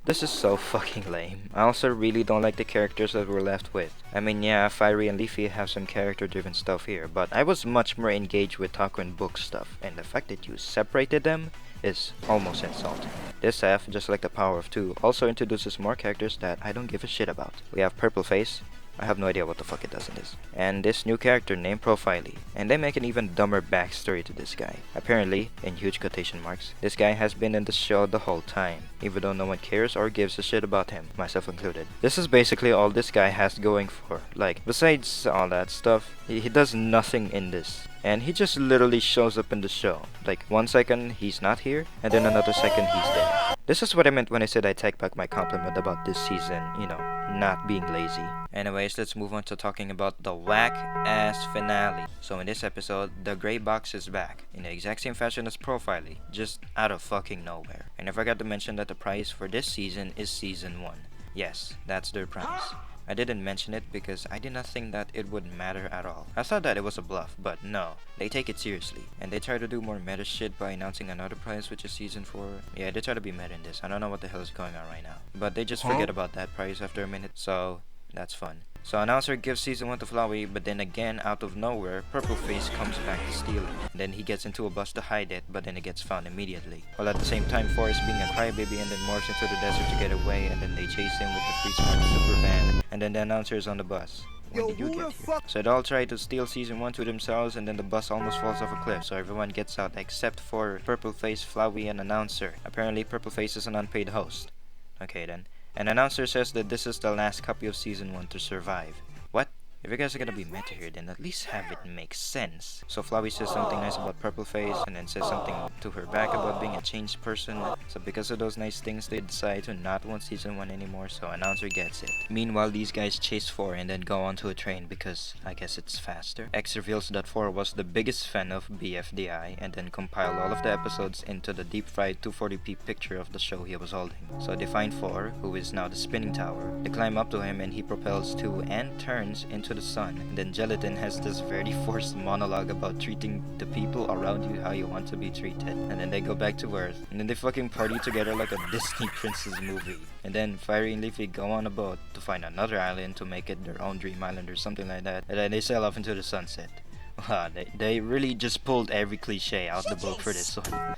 this is so fucking lame. I also really don't like the characters that we're left with. I mean, yeah, Fiery and Leafy have some character-driven stuff here, but I was much more engaged with Taco and Book stuff, and the fact that you separated them is almost insulting. This half, just like the Power of Two, also introduces more characters that I don't give a shit about. We have Purple Face. I have no idea what the fuck it does in this. And this new character named Profiley. And they make an even dumber backstory to this guy. Apparently, in huge quotation marks, this guy has been in the show the whole time, even though no one cares or gives a shit about him, myself included. This is basically all this guy has going for. Like, besides all that stuff, he does nothing in this. And he just literally shows up in the show. Like, 1 second he's not here, and then another second he's there. This is what I meant when I said I take back my compliment about this season, you know, not being lazy. Anyways, let's move on to talking about the whack-ass finale. So in this episode, the gray box is back, in the exact same fashion as Profiley, just out of fucking nowhere. And I forgot to mention that the prize for this season is Season 1. Yes, that's their prize. I didn't mention it because I did not think that it would matter at all. I thought that it was a bluff, but no. They take it seriously. And they try to do more meta shit by announcing another prize, which is Season 4. Yeah, they try to be meta in this. I don't know what the hell is going on right now. But they just forget about that prize after a minute, so that's fun. So announcer gives Season 1 to Flowey, but then again, out of nowhere, Purple Face comes back to steal it. Then he gets into a bus to hide it, but then it gets found immediately. While at the same time, Forrest being a crybaby and then morphs into the desert to get away, and then they chase him with the free smart super van, and then the announcer is on the bus. When did you get here? So they all try to steal Season 1 to themselves, and then the bus almost falls off a cliff, so everyone gets out except for Purple Face, Flowey, and announcer. Apparently, Purple Face is an unpaid host. Okay then. An announcer says that this is the last copy of Season 1 to survive. What? If you guys are gonna be meta here, then at least have it make sense. So Flowey says something nice about Purple Face, and then says something to her back about being a changed person. So because of those nice things, they decide to not want Season 1 anymore, so announcer gets it. Meanwhile, these guys chase 4 and then go onto a train because I guess it's faster. X reveals that 4 was the biggest fan of BFDI, and then compiled all of the episodes into the deep-fried 240p picture of the show he was holding. So they find 4, who is now the spinning tower. They climb up to him and he propels to and turns into the sun. And then Gelatin has this very forced monologue about treating the people around you how you want to be treated. And then they go back to Earth, and then they fucking party together like a Disney princess movie. And then Fiery and Leafy go on a boat to find another island to make it their own dream island or something like that. And then they sail off into the sunset. Wow, they really just pulled every cliche out the book for this one.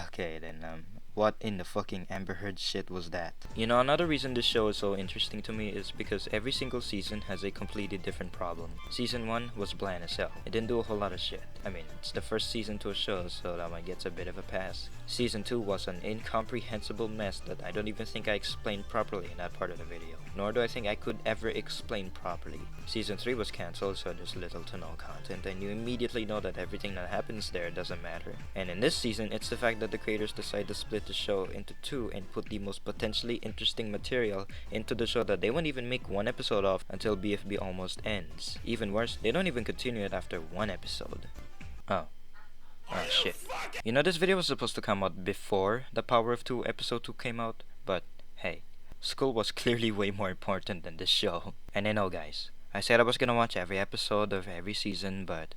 Okay then, what in the fucking Amber Heard shit was that? You know, another reason this show is so interesting to me is because every single season has a completely different problem. Season 1 was bland as hell. It didn't do a whole lot of shit. I mean, it's the first season to a show, so that one gets a bit of a pass. Season 2 was an incomprehensible mess that I don't even think I explained properly in that part of the video. Nor do I think I could ever explain properly. Season 3 was cancelled, so there's little to no content, and you immediately know that everything that happens there doesn't matter. And in this season, it's the fact that the creators decide to split the show into 2 and put the most potentially interesting material into the show that they won't even make 1 episode of until BFB almost ends. Even worse, they don't even continue it after 1 episode. Oh shit. You know, this video was supposed to come out before the Power of 2 episode 2 came out, but hey, school was clearly way more important than this show. And I know guys, I said I was gonna watch every episode of every season, but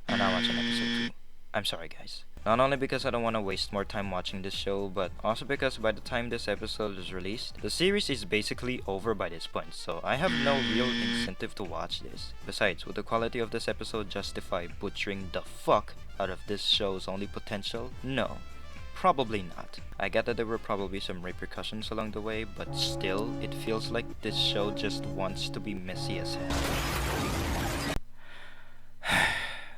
I'm not watching episode 2. I'm sorry guys. Not only because I don't want to waste more time watching this show, but also because by the time this episode is released, the series is basically over by this point, so I have no real incentive to watch this. Besides, would the quality of this episode justify butchering the fuck out of this show's only potential? No. Probably not. I get that there were probably some repercussions along the way, but still, it feels like this show just wants to be messy as hell.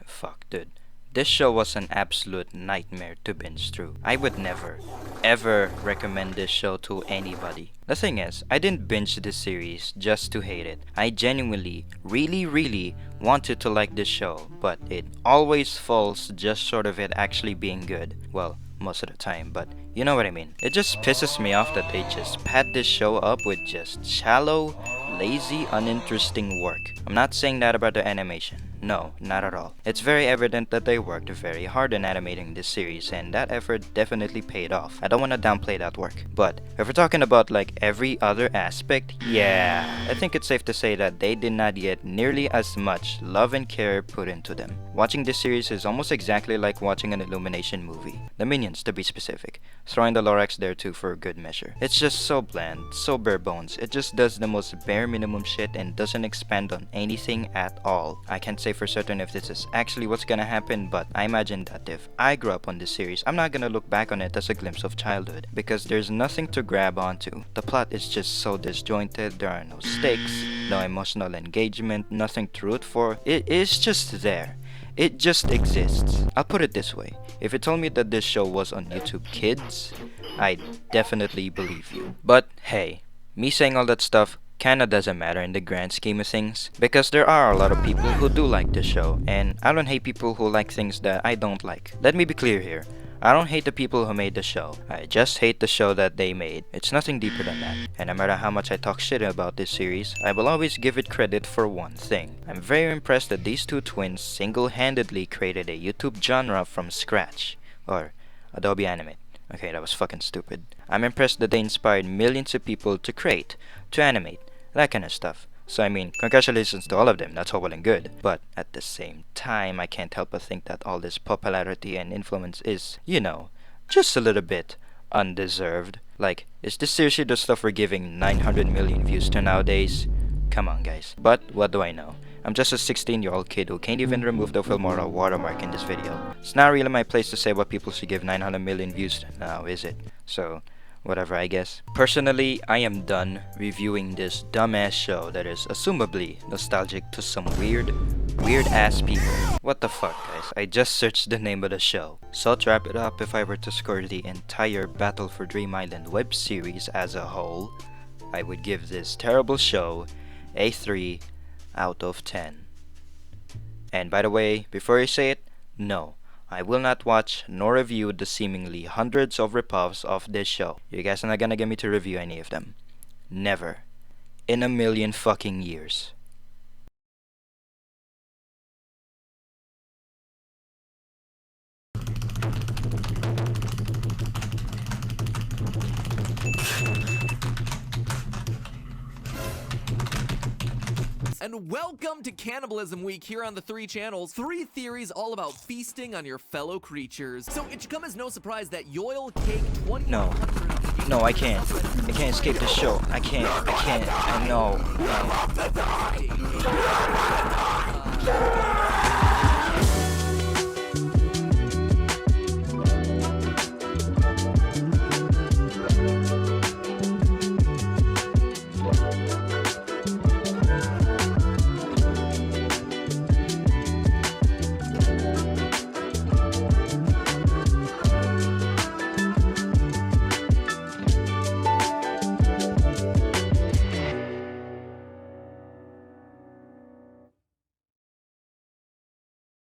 Fuck, dude. This show was an absolute nightmare to binge through. I would never, ever recommend this show to anybody. The thing is, I didn't binge this series just to hate it. I genuinely, really wanted to like this show, but it always falls just short of it actually being good. Well, most of the time, but you know what I mean. It just pisses me off that they just pad this show up with just shallow, lazy, uninteresting work. I'm not saying that about the animation. No, not at all. It's very evident that they worked very hard in animating this series, and that effort definitely paid off. I don't want to downplay that work. But if we're talking about like every other aspect, yeah, I think it's safe to say that they did not get nearly as much love and care put into them. Watching this series is almost exactly like watching an Illumination movie. The Minions, to be specific. Throwing the Lorax there too for a good measure. It's just so bland, so bare bones. It just does the most bare minimum shit and doesn't expand on anything at all. I can't say for certain if this is actually what's gonna happen, but I imagine that if I grew up on this series, I'm not gonna look back on it as a glimpse of childhood, because there's nothing to grab onto. The plot is just so disjointed, there are no stakes, no emotional engagement, nothing to root for. It is just there. It just exists. I'll put it this way. If you told me that this show was on YouTube Kids, I'd definitely believe you. But hey, me saying all that stuff kinda doesn't matter in the grand scheme of things, because there are a lot of people who do like this show, and I don't hate people who like things that I don't like. Let me be clear here. I don't hate the people who made the show. I just hate the show that they made. It's nothing deeper than that. And no matter how much I talk shit about this series, I will always give it credit for one thing. I'm very impressed that these two twins single-handedly created a YouTube genre from scratch. Or Adobe Animate. Okay, that was fucking stupid. I'm impressed that they inspired millions of people to create, to animate, that kind of stuff. So I mean, congratulations to all of them, that's all well and good. But at the same time, I can't help but think that all this popularity and influence is, you know, just a little bit undeserved. Like, is this seriously the stuff we're giving 900 million views to nowadays? Come on, guys. But what do I know? I'm just a 16-year-old kid who can't even remove the Filmora watermark in this video. It's not really my place to say what people should give 900 million views to now, is it? So, whatever, I guess. Personally, I am done reviewing this dumbass show that is assumably nostalgic to some weird ass people. What the fuck, guys? I just searched the name of the show. So to wrap it up, if I were to score the entire Battle for Dream Island web series as a whole, I would give this terrible show a 3 out of 10. And by the way, before I say it, no, I will not watch nor review the seemingly hundreds of ripoffs of this show. You guys are not gonna get me to review any of them. Never. In a million fucking years. And welcome to Cannibalism Week here on the 3 channels. 3 theories all about feasting on your fellow creatures. So it should come as no surprise that Yoil Cake 20. No, I can't. I can't escape this show. I can't. I know. No.